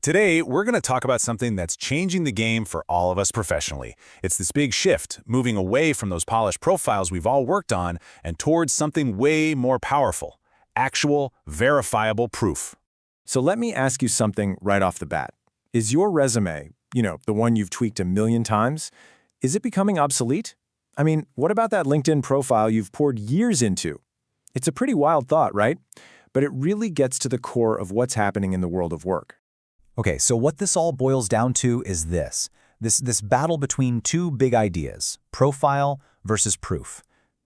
Today, we're going to talk about something that's changing the game for all of us professionally. It's this big shift, moving away from those polished profiles we've all worked on and towards something way more powerful, actual, verifiable proof. So let me ask you something right off the bat. Is your resume, the one you've tweaked a million times, is it becoming obsolete? I mean, what about that LinkedIn profile you've poured years into? It's a pretty wild thought, right? But it really gets to the core of what's happening in the world of work. Okay, so what this all boils down to is this battle between two big ideas, profile versus proof.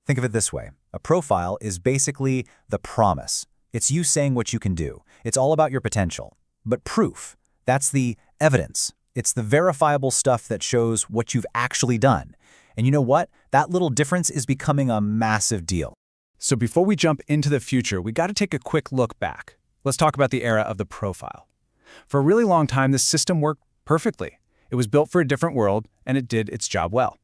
Think of it this way. A profile is basically the promise. It's you saying what you can do. It's all about your potential. But proof, that's the evidence. It's the verifiable stuff that shows what you've actually done. And you know what? That little difference is becoming a massive deal. So before we jump into the future, we got to take a quick look back. Let's talk about the era of the profile. For a really long time, this system worked perfectly. It was built for a different world, and it did its job well.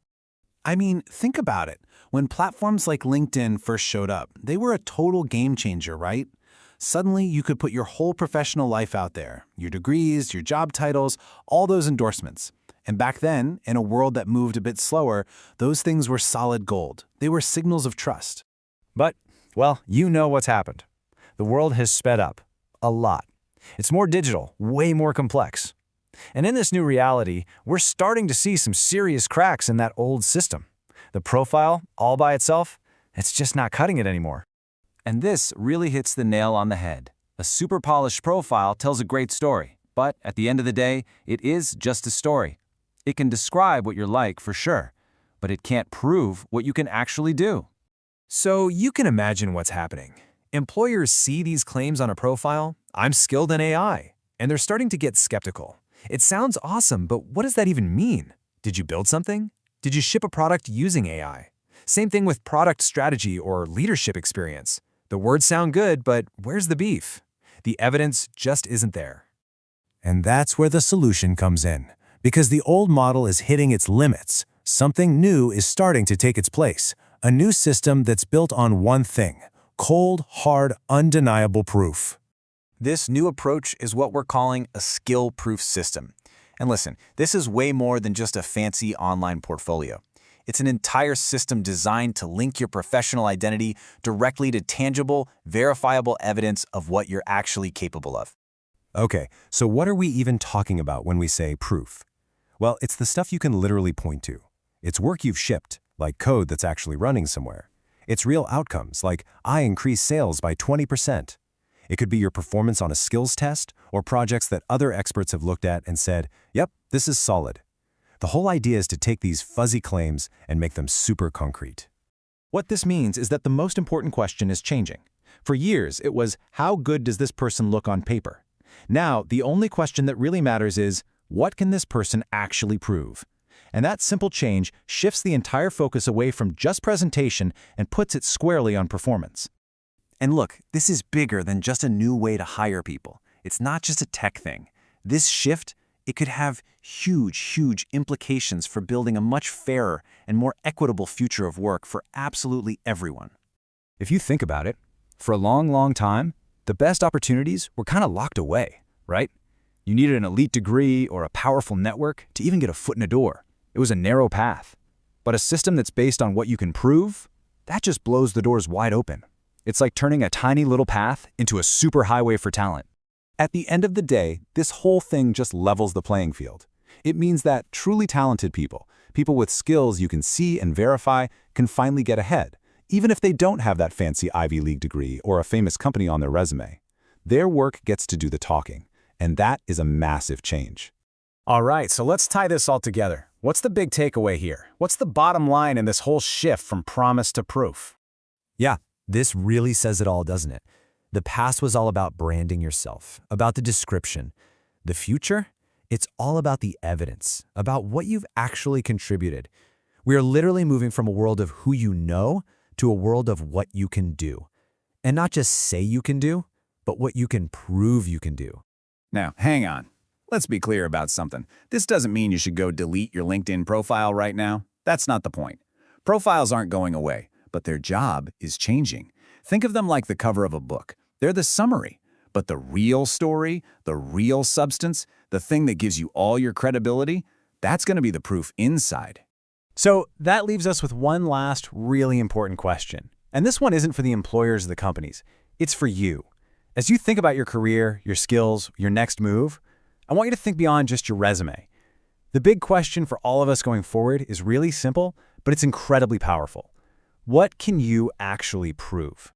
I mean, think about it. When platforms like LinkedIn first showed up, they were a total game changer, right? Suddenly, you could put your whole professional life out there, your degrees, your job titles, all those endorsements. And back then, in a world that moved a bit slower, those things were solid gold. They were signals of trust. But, well, you know what's happened. The world has sped up. A lot. It's more digital, way more complex. And in this new reality, we're starting to see some serious cracks in that old system. The profile, all by itself, it's just not cutting it anymore. And this really hits the nail on the head. A super polished profile tells a great story, but at the end of the day, it is just a story. It can describe what you're like for sure, but it can't prove what you can actually do. So you can imagine what's happening. Employers see these claims on a profile, I'm skilled in AI, and they're starting to get skeptical. It sounds awesome, but what does that even mean? Did you build something? Did you ship a product using AI? Same thing with product strategy or leadership experience. The words sound good, but where's the beef? The evidence just isn't there. And that's where the solution comes in. Because the old model is hitting its limits, something new is starting to take its place. A new system that's built on one thing: cold, hard, undeniable proof. This new approach is what we're calling a skill-proof system. And listen, this is way more than just a fancy online portfolio. It's an entire system designed to link your professional identity directly to tangible, verifiable evidence of what you're actually capable of. Okay, so what are we even talking about when we say proof? Well, it's the stuff you can literally point to. It's work you've shipped, like code that's actually running somewhere. It's real outcomes, like I increased sales by 20%. It could be your performance on a skills test or projects that other experts have looked at and said, yep, this is solid. The whole idea is to take these fuzzy claims and make them super concrete. What this means is that the most important question is changing. For years, it was, how good does this person look on paper? Now, the only question that really matters is, what can this person actually prove? And that simple change shifts the entire focus away from just presentation and puts it squarely on performance. And look, this is bigger than just a new way to hire people. It's not just a tech thing. This shift, it could have huge implications for building a much fairer and more equitable future of work for absolutely everyone. If you think about it, for a long time, the best opportunities were kind of locked away, right? You needed an elite degree or a powerful network to even get a foot in a door. It was a narrow path. But a system that's based on what you can prove, that just blows the doors wide open. It's like turning a tiny little path into a super highway for talent. At the end of the day, this whole thing just levels the playing field. It means that truly talented people with skills you can see and verify, can finally get ahead, even if they don't have that fancy Ivy League degree or a famous company on their resume. Their work gets to do the talking, and that is a massive change. All right, so let's tie this all together. What's the big takeaway here? What's the bottom line in this whole shift from promise to proof? Yeah, this really says it all, doesn't it? The past was all about branding yourself, about the description. The future? It's all about the evidence, about what you've actually contributed. We are literally moving from a world of who you know to a world of what you can do. And not just say you can do, but what you can prove you can do. Now, hang on. Let's be clear about something. This doesn't mean you should go delete your LinkedIn profile right now. That's not the point. Profiles aren't going away, but their job is changing. Think of them like the cover of a book. They're the summary. But the real story, the real substance, the thing that gives you all your credibility, that's going to be the proof inside. So that leaves us with one last really important question. And this one isn't for the employers or the companies. It's for you. As you think about your career, your skills, your next move, I want you to think beyond just your resume. The big question for all of us going forward is really simple, but it's incredibly powerful. What can you actually prove?